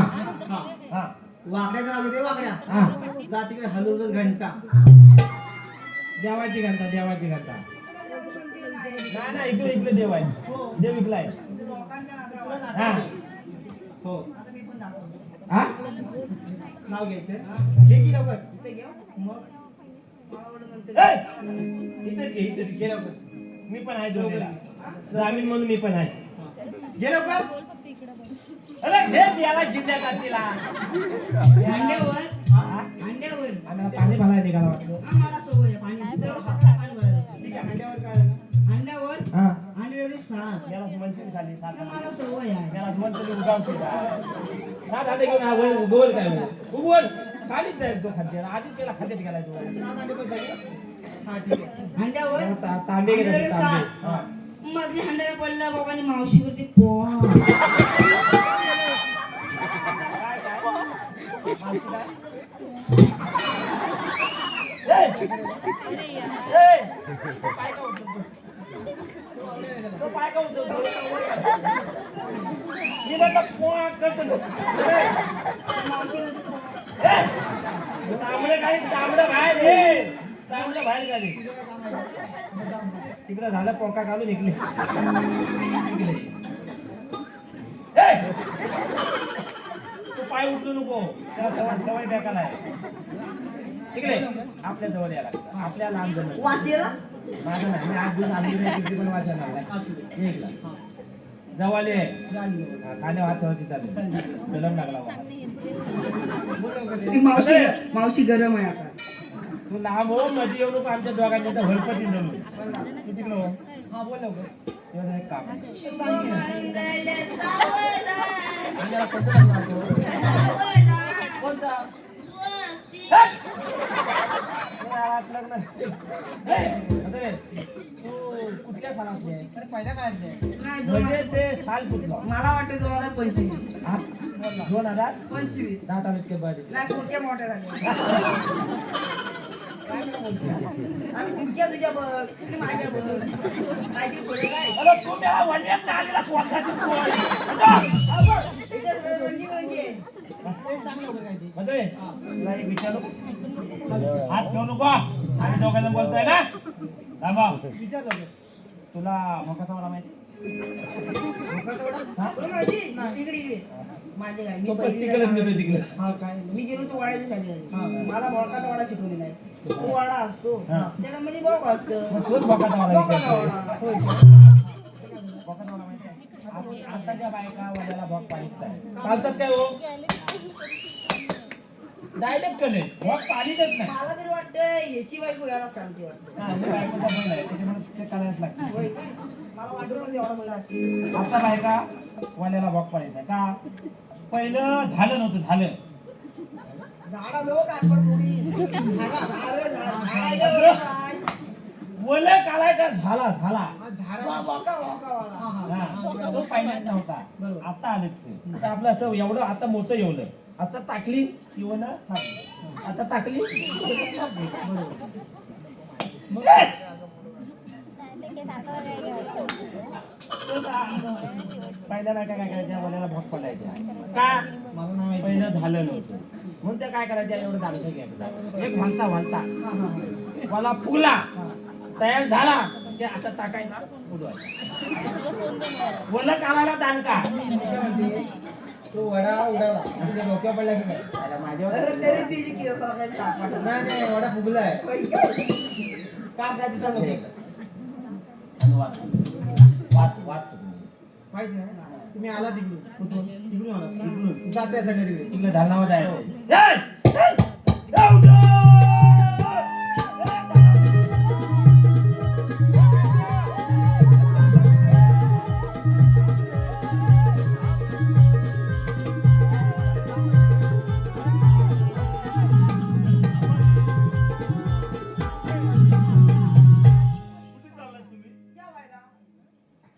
हा हा वाकड्याचं नाव घेते वाकड्या हा जा तिकडे हलवलं घंटा देवाची घंटा नाही नाही इकडे देव आहे देव इकलाय हा हो हा नाव घ्यायचं घे की लवकर मग ए! इथे घे लवकर. मी पण आहे दोन्हीला ग्रामीण म्हणून मी पण आहे घे लवकर अरे घे याला जिल्ह्यात तिला अंड्यावर हा? अंड्यावर आम्हाला पाणी भरायला निघाला वाटतं आम्हाला सवय आहे पाणी तुझ्यावर सकाळी पाणी भरायचं. ठीक आहे अंड्यावर काय झालं? अंड्यावर हा अंड्यावर सात याला सुमनची खाली सात मला सवय आहे याला सुमनची उगावची सात हाते घेऊन हा वर उगवल काय उगवल खालीच जाईल तो खाद्य आधीच त्याला खाद्यात गेलाय तो सात अंडे पण झाले? हा ठीक आहे अंड्यावर तांबे गेले अंड्यावर तांबे सात. हा. मध्ये हंड्याला पडला बाबांनी मावशीवरती पोहा काय काय माहिती काय पाय का उचलतो? तो पाय का उचलतो? मी म्हटलं पोहा करतो. तांबडं बाहेर ये. तांबडं बाहेर काढे. तिकडे झालं पोका घालून इकडे. तू पाय उचलू नको. त्या सवय बेकार आहे. तिकडे आपल्या जवळ यायला लागतं. आपल्या लांब जवळ माझं नाही. मी आज दिवस आणली नाही. तिथे पण वाचा लागला. एकला जवळ ये. खाण्या हातावरती चालू जलम लागला मला. ती मावशी गरम आहे आता. तू लांब हो. मध्ये येऊ नको. आमच्या दोघांच्या तर भरपटी जणू. तू तिकडं हो. हा बोल लवकर. तेवढं एक काम आहे. कोणता? लग्न तू कुठल्या सालातली आहे? अरे पहिल्या काय नाही, म्हणजे ते साल कुठलं? मला वाटतं 2025. 2025 10 तारीख के बाद. नाही खुर्च्या मोठ्या झाल्या. आणि खुर्च्या तुझ्या बघ, कुठली माझ्या बघ. काहीतरी फरक आहे. अरे तू मला वनव्यात आलेला कोणताची तोय. याच्यात रंगी आहे. सांग लवकर काय ते. अरे तुला एक विचारू. हात ठेवू नको. आम्ही दोघांना बोलतोय ना. थांबा. विचार लवकर. तुला मोकाचा मला माहिती? हा? तुला माहिती? इकडे माझे काय तो मी तिकडे पहिली तिकडे. हा काय मी गेलो तो वाड्याच्या हा. शाळेत. मला मोळकाचा वाडा शिकवलेला आहे. तो वाडा असतो हा. त्याला म्हणजे बोक असतं. मग तूच मोकाचा मला बोकाचा विचारतोय. वाडा. होय. मोकाचा मला माहिती आहे. आताच्या बायका वड्याला भोग पाणीच नाही. चालतात काय हो? डायरेक्ट कले भोग पाणी देत नाही. मला तरी वाटतं याची बायको याला सांगते वाटतं. हा, हे बायकोचा बैल आहे. त्याच्यामुळे ते करायलाच लागतं. होय. मला वाटलं एवढा मुला असते. आता बायका वड्याला भोग पाणीच नाही का? पहिलं झालं नव्हतं. झालं झाडा लोक आपण थोडी वलं कालायचा झाला झाला. हा झाड. वाका वाला. हा, तो पहिल्याच नव्हता. आता आले ते. आता आपलं असं एवढं आता मोठं एवढं आता टाकली किंवा ना थांबली. आता टाकली पहिल्या बायका काय करायच्या वल्याला भोग पडायच्या का? मला नाही माहिती. पहिलं झालं नव्हतं म्हणून त्या काय करायच्या एवढं दारू घ्यायचं. एक म्हणता मला फुगला तयार झाला ते आता टाकायचा उडवायचा. वलं काढायला दांडका. तो वडा उडाला. तुझ्या डोक्यावर पडला की काय? अरे माझ्यावर अरे तरी तिची केस असायची ताकद. नाही नाही वडा फुगलाय. काम काय दिसा नको. वाट माहिती नाही. तुम्ही आला तिकडून. कुठून? तिकडून आला. तिकडून. जात्या साठी तिकडे. तिकडे धारणावर जायचं.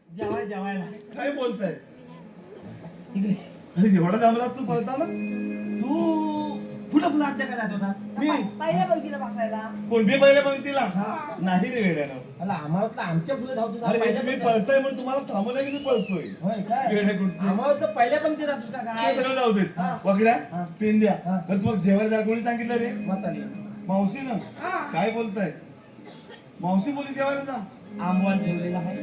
जेवाय जेवायला काय बोलताय? तिकडे अरे एवढा जमला तू पळताना? तू कुठं पुन्हा आपल्या काय जात होता? मी पहिल्या बघितलं बसायला. कोण मी पहिल्या पंक्तीला? नाही रे वेड्यानं. अला आम्हाला वाटलं आमच्या पुढे धावतो अरे तुम्ही पळताय म्हणून तुम्हाला थांबवलं की मी पळतोय. होय काय? वेड्या कुठचे? आम्हाला वाटलं पहिल्या पंक्तीत जातो का ते काय? सगळं जाऊ देत. वगड्या पेंद्या तर मग जेवायला जायला कोणी सांगितलं रे? म्हातारी. मावशी ना काय बोलताय? मावशी बोली जेवायला जा. आंबवान ठेवलेला आहे.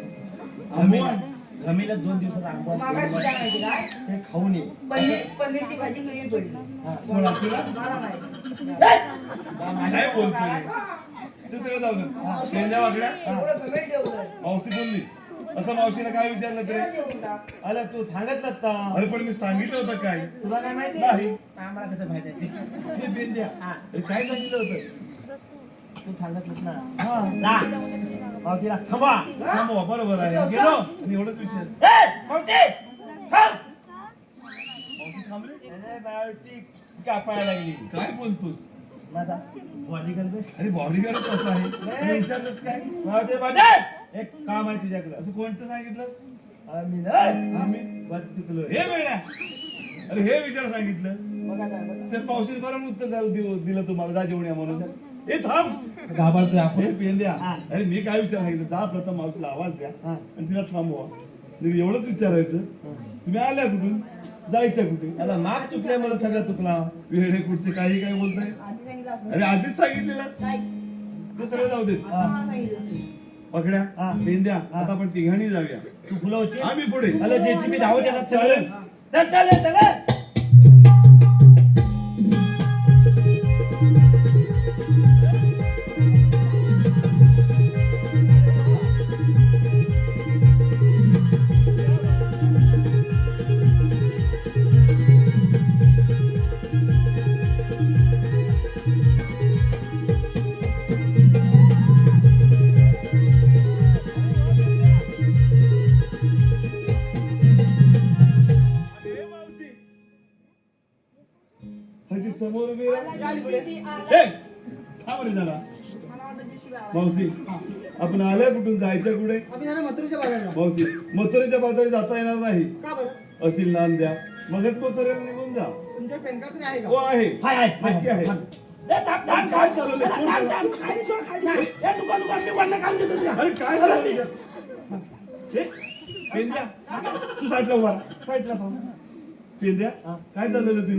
आंबवान? रमीला 2 दिवसात आंबवान मागाशी ठेवलेलं काय आहे. माहिती काय? ते खाऊन ये. पनीरची भाजी कमी पडली. हा. कोणा तुला? मला नाही. काय बोलतोय रे? ते सगळं जाऊ दे. पेंद्या वागड्या एवढं कमेंट ठेवलं. मावशी बोलली. असं मावशीला काय विचारलं त्याला तरी? जेवून टाक. अला तू सांगितलं का? अरे पण मी सांगितलं होतं काय? तुला काय माहिती? नाही. आम्हाला कसं माहिती आहे ते? हे पेंद्या हा. अरे काय सांगितलं होतं? तू सांगितलंस ना. हा. जा. मावतीला थांबा. थांबवा, बरोबर आहे. गेलो आणि एवढंच विचार. मावती थांब. मावशी थांबली? अरे बावटी कापायला लागली. काय बोलतोस? माझा बॉडीगार्ड बे. अरे बॉडीगार्ड कसं आहे? आणि विचारलंस काय? मावती बाटे एक काम आहे तुझ्याकडे. असं कोणतं सांगितलंस? आम्ही नाही. आम्ही बस चुकलो. हे वेळा अरे हे विचार सांगितलं बघा काय बघा. तर पावशीने बरं उत्तर दिलं तुम्हाला जा जेवण या म्हणून. हे थांब घाबरतोय हे आपण पेंद्या हा. अरे मी काय विचारायचं जा प्रथम मावशीला आवाज द्या आणि तिला थांबवा मी एवढंच विचारायचं तुम्ही आल्या कुठून जायच्या कुठे त्याला माग चुकल्यामुळे सगळं चुकला वेळे कुठचे काही काय बोलताय आधी सांगितलं असतं. अरे आधीच सांगितलेलं काय? ते सगळं जाऊ देत आता मला सांगितलं. पकड्या हा. पेंद्या आता आपण तिघांनी जाऊया तू फुलवची आम्ही पुढे हॅलो जेसीबी धावत येणार चालेल. चल चल चल अरे मावशी हशी समोर उभी राहा. आला JCB आला. ए, थांब रे जरा मला वाटलं JCB आला. मावशी आपण आल्या कुठून जायचं कुठे आम्ही जरा मथुरेच्या बाजारला. मावशी मथुरेच्या बाजारी जाता येणार नाही का बरं? असेल नांद्या मगच मथुरेला निघून जा तुमच्या पॅन कार्ड तरी आहे हो का? आहे हाय हाय नक्की आहे काय चालवलंय? फोन करा. खाली सोड, खाली सोड. अरे काय चालवलंय? हे, पेंद्या तू साईडला उभा राहा. साईडला थांब. पेंद्या काय चाललेलं तुम्ही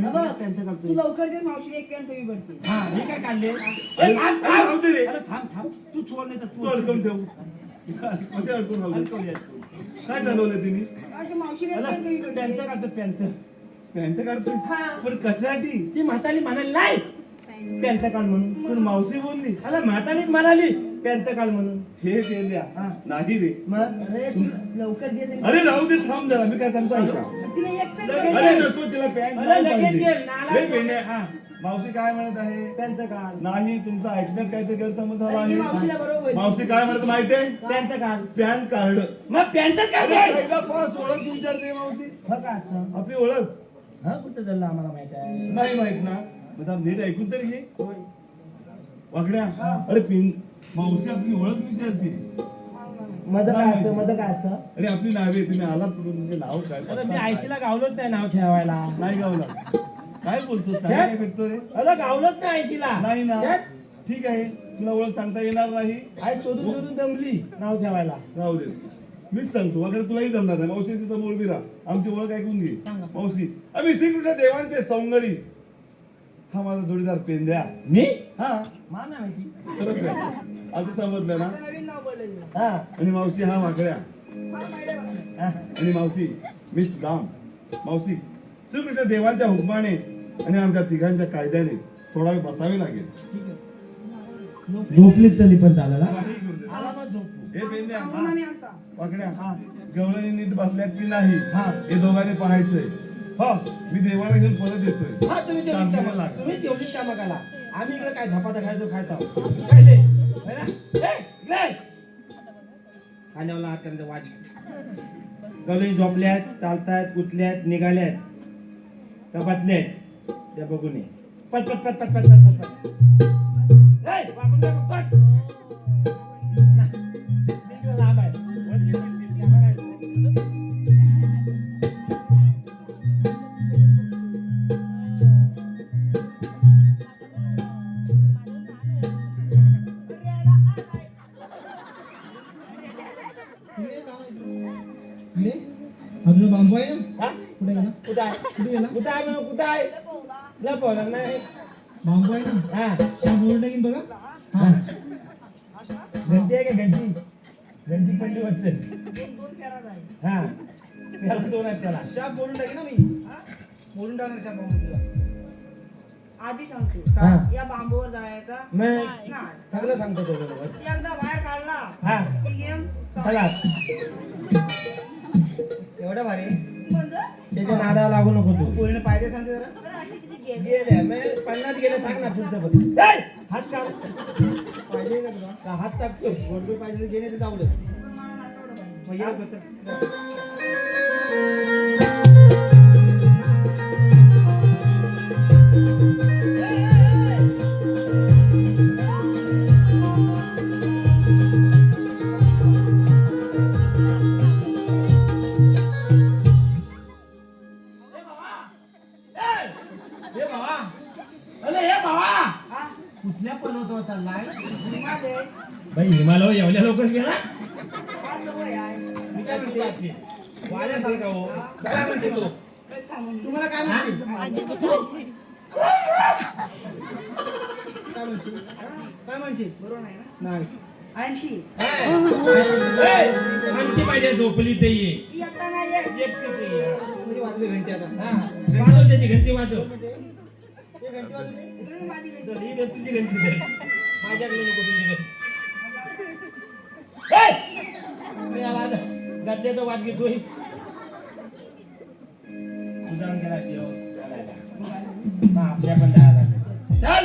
तू लवकर दे मावशीला एक पॅन कमी पडते. हा हे काय काढले अरे, अरे, राहू दे रे. अरे थांब थांब तू चोर नाही तर तू तू अडकून ठेवू कसे अडकून राहू दे? काय चालवलं तुम्ही अशी मावशीला एक पॅन कमी पॅन्ट पडते. काढतो पॅन्ट पॅन्ट काढतोय हा. पण कशासाठी ती म्हातारी म्हणाली नाही पॅन्ट काढ म्हणून पण मावशी बोलली अरे म्हातारीच म्हणाली पॅन्ट काढ म्हणून हे पेंद्या नाही रे मग अरे तू लवकर दे तरी. अरे राहू दे थांब जरा मी काय सांगतो ऐका. तिला एक पॅन लगेच कमी अरे नको तिला पॅन्ट अरे नाही लगेच पाहिजे. घे, नाला हे पेंड्या हा. मावशी काय म्हणत आहे पॅन्ट काढ नाही तुमचा ऐकण्यात काहीतरी गैरसमज झाला अरे, ही मावशीला बरोबर आहे बोलली. मावशी काय म्हणत माहितीये पॅन्ट काढ पॅन कार्ड मग पॅन्टच अरे काढ पहिला पास ओळख विचारते मावशी हो का असं? आपली ओळख हा कुठं झालं आम्हाला माहित आहे नाही माहित ना मग आता नीट ऐकून तरी घे वाकड्या अरे पिन मावशी आपली ओळख विचारते माझं काय असतं माझं काय असतं अरे आपली नावे तुम्ही आलात कुठून म्हणजे नाव काय अरे मी पत्ता आयशीला गावलोच नाही नाव ठेवायला काय? नाही गावला काय बोलतोस काय काय भेटतो रे अरे गावलोच नाही आयशीला नाही ना त्यात ठीक आहे तुला ओळख सांगता येणार नाही आई शोधून शोधून दमली नाव ठेवायला राहू दे मीच सांगतो वाकडे तुलाही जमणार नाही मावशीची समोर उभी राहा आमची ओळख ऐकून घे मावशी आम्ही श्रीकृष्ण देवांचे सौंगडी हा माझा जोडीदार पेंद्या मी हा मान नाही माहिती खरंच काय आता समजलं ना आता नवीन नाव बोललं. हा आणि मावशी हा वाकड्या मला माहिती आहे मला. हा. आणि मावशी मिस दाम मावशी श्रीकृष्ण देवांच्या हुकमाने आणि आमच्या तिघांच्या कायद्याने थोडा वेळ बसावे लागेल झोपलीत तरी पण झालं ना काही करू दे. आला मग झोपू हे पेंद्या सांगू ना मी आता. वाकड्या हा. गवळणी नीट बसल्यात की नाही हा. हे दोघांनी पाहायचंय हो मी देवाला घेऊन परत येतोय हा तुम्ही काम तेवढीच करायला कामं लागा. तुम्ही तेवढीच कामं करा आम्ही इकडे काय धपाटा खायचो खायचो काय ते? है ना? ए, इकडे. खाण्याला हात करायचं वाज गवळणी झोपल्यात चालतायत उठल्यात निघाल्यात का बसल्यात त्या बघून ये पट पट पट पट पट पट पट ए, वाकून जा, पट. ना, मी इकडे लांब आहे. वरती वरती कॅमेरा आहे. तुझा बांबू आहे ना हा? कुठे गेला कुठं आहे? कुठे गेला कुठं आहे म्हणून कुठं आहे लपवलं नाही बांबू आहे ना हा त्या बोर्ड टाकीन बघा हा. घंटी आहे का घंटी घंटी पडली वाटते दोन फेरा जाईल. हा त्याला दोन आहेत त्याला शाप बोलून टाकेन ना मी बोलून टाकणार शाप बांबू तुला आधी सांगतो हा. या बांबूवर जायचा मग नाही. सगळं सांगतो तो बरोबर एकदा बाहेर काढला हा की गेम चला एवढा भारी म्हणजे त्याच्या नादाला लागू नको तू पोरीने पाहिजे सांगते जरा अरे अशी किती गेम गेले मग 50 गेले टाक ना पुढचं पण ए! हात काढ पाहिजे का तुला का हात टाकतो गोल्ड पाहिजे तर गेले तर जाऊ दे मला नातवडं पाहिजे. मग ये होतं. हे भावा अरे हे भावा हा? कुठल्या पर्वतावर चालला वाल्यासारखा हो काय म्हणते तो तुम्हाला काय म्हणशील काय म्हणशील बरोबर नाही ना नाही 80 म्हणती पाहिजे झोपली ते ये ती आता नाही आहे. एकटीच ये. म्हणजे वाजली घंटी आता हा, वाजव त्याची घंटी वाजव ते घंटी वाजली इकडे माझी घंटी. तर ही तुझी घंटी दे. माझ्याकडे नको तुझी घंटी गड्ड्याचा वाद घेतोय सुदाम केला देव चालायला आपल्या पण जायला चल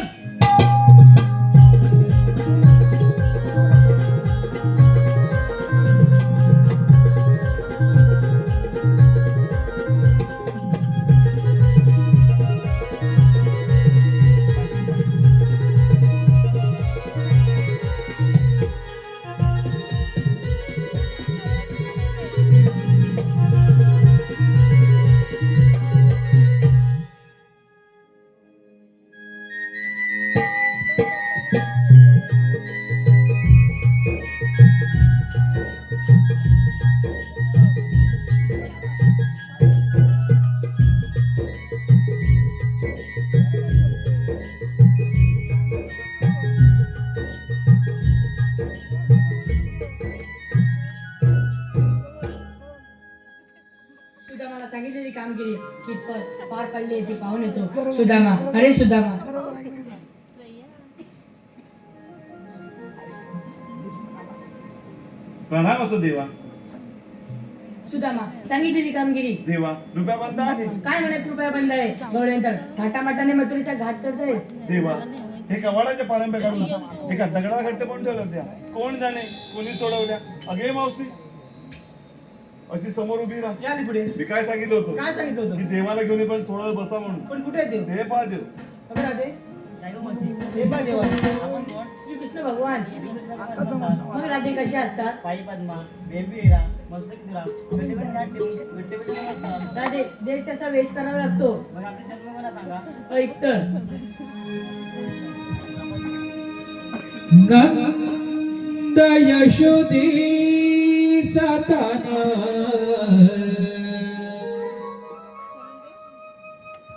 सुदामाला सांगितलेली कामगिरी कितपत पार पडली ते पाहून येतो. सुदामा, अरे सुदामा, प्रणाम असो देवा. सुदामा सांगितलेली कामगिरी देवा रुपया बंद आहे. काय म्हणे कृपया बंद आहे गवळ्यांचा थाटामाटाने मथुरीचा घाट करतोय. देवा हे कवाडाच्या पारंब्या काढू नका. एका दगडा घट्ट पण ठेवलं त्या कोण जाणे कोणी सोडवल्या. अगे मावशी अशी समोर उभी राहा. या आली पुढे मी काय सांगितलं होतं काय सांगितलं की होतं देवाला घेऊन ये पण थोडा वेळ बसा म्हणून. पण कुठे आहे देव हे पहा देव. कमी राहते हे पहा देवा श्रीकृष्ण भगवान मग राधे कसे असतात. पायी पद्मा बेबीरा मस्तक तुरा कधी घाट ठेवून विट्टे असतात. राधे देश तसा वेश करावा लागतो. मग आपले जन्म मला सांगा. ऐक तर नंद यशोदे जाताना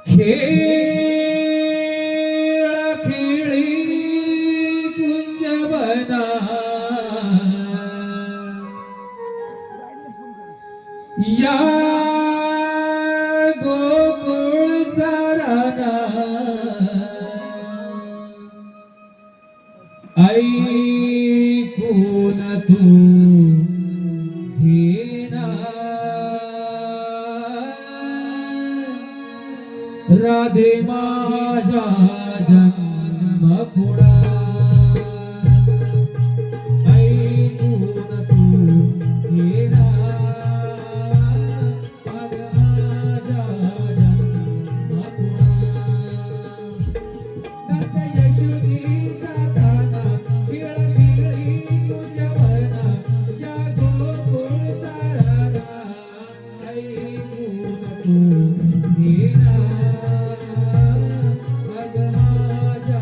खेळ खेळी कुंजवना या गोकुळचा राणा ऐकून तू घेना राधे माझ्या जन्मकुळा ऐकून तू घेना माझ्या जन्मकुळा नंद यशोदीचा दाना खेळ खेळी तुझ्यावरना या गोकुळचा राणा ऐकून तू घेना मग माझ्या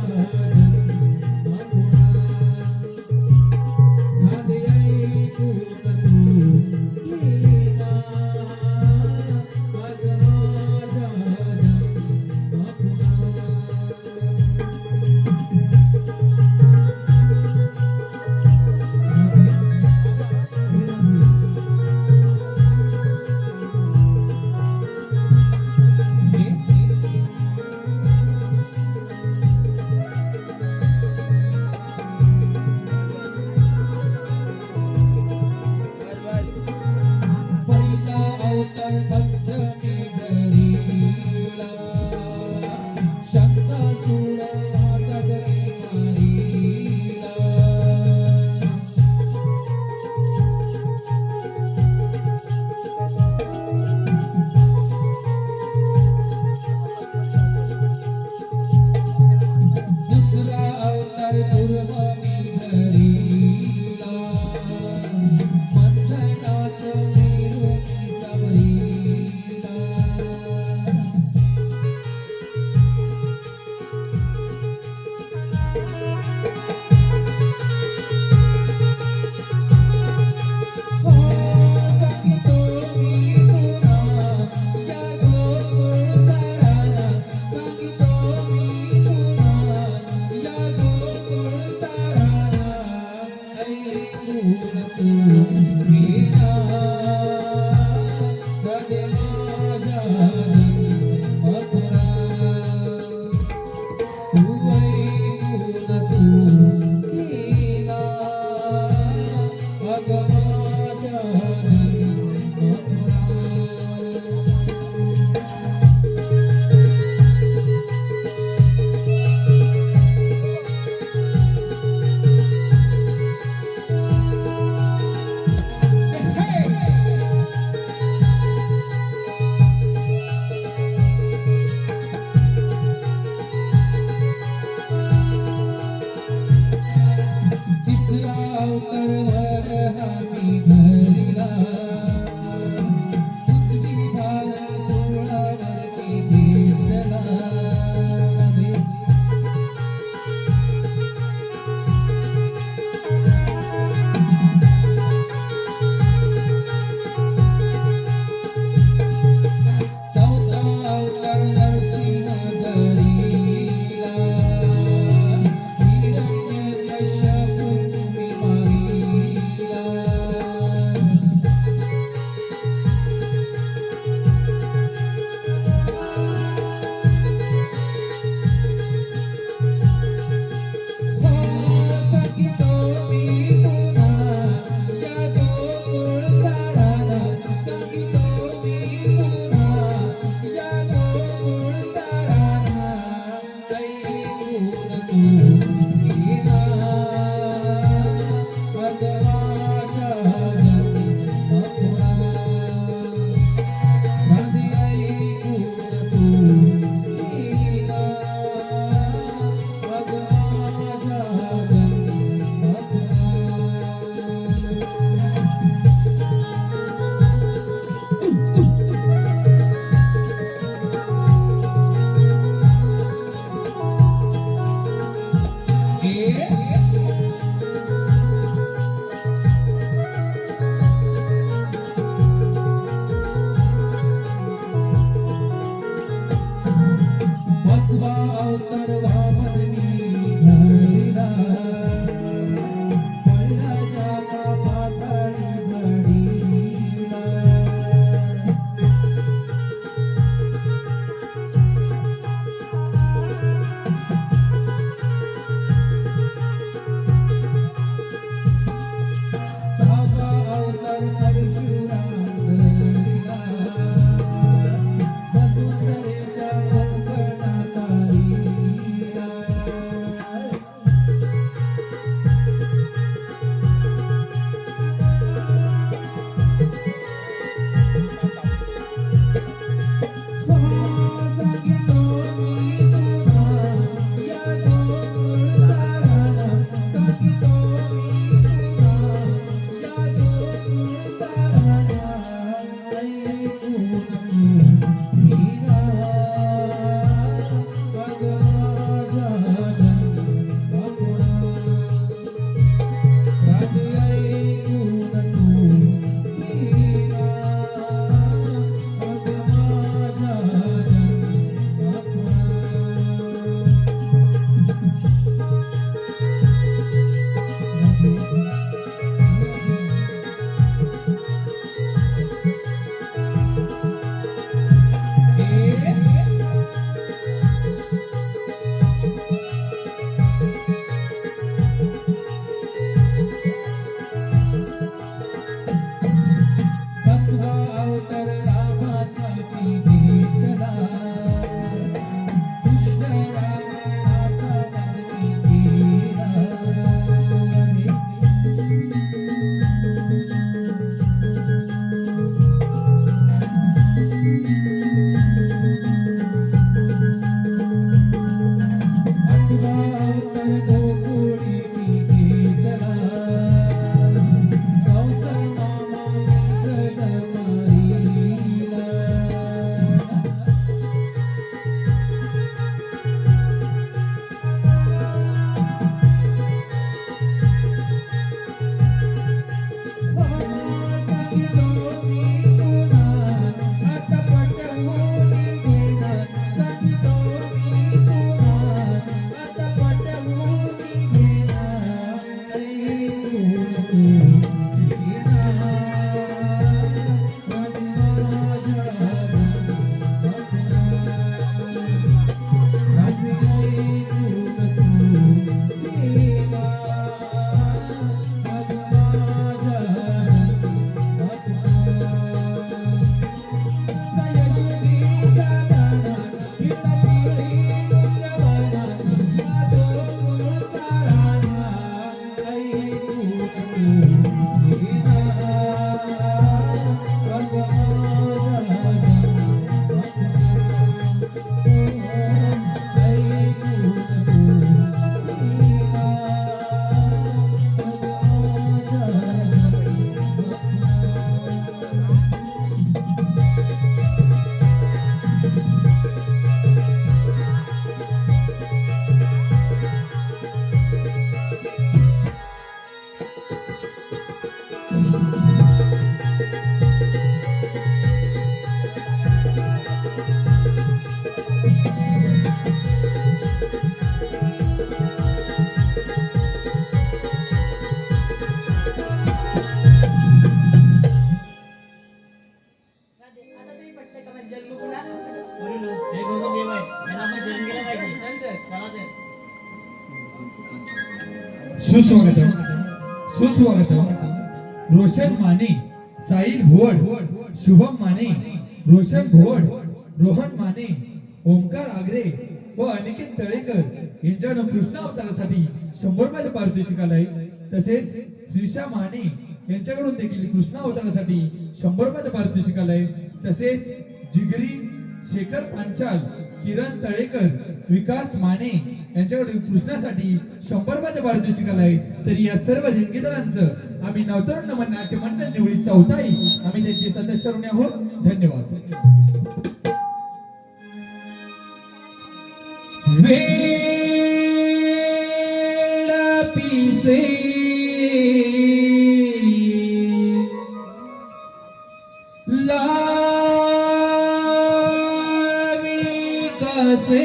सुस्वागतम सुस्वागतम. रोशन माने, साहिल भोवड, शुभम माने, रोशन भोवड, रोहन माने, ओमकार आगरे व अनिकेत तळेकर यांच्याकडून कृष्ण अवतारासाठी 100 रुपयाचे पारितोषिक आलंय. तसेच श्रीषा माने यांच्याकडून देखील कृष्ण अवतारासाठी 100 रुपयाचे पारितोषिक आलंय. तसेच जिगरी, शेखर पांचाल, किरण तळेकर, विकास माने यांच्याकडून कृष्णासाठी 100 रुपयाचे पारितोषिक आलंय. तर या सर्व देणगीदारांचं आम्ही नवतरुण नमन नाट्य मंडळ निवडी चौथाई आम्ही त्यांचे सदस्य ऋणी आहोत. धन्यवाद. वेळ पिसे लावी कसे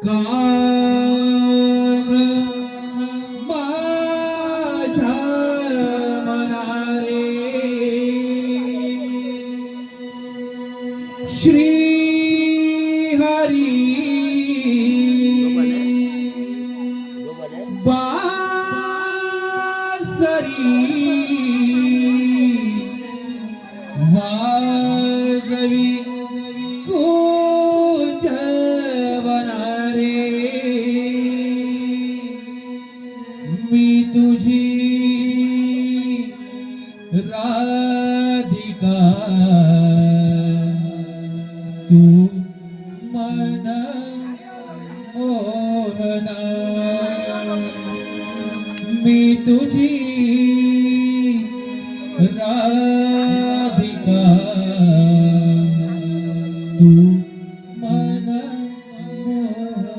कान माझ्या मनारे श्री हरी बासरी वाजवी कुंज वनारे मी तुझी राधिका तू मन मोहना मी तुझी राधिका तू मन मोहना.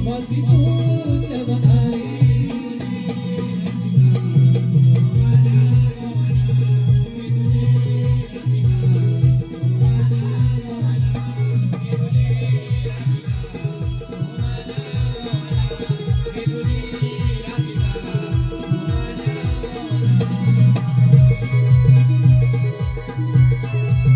Must be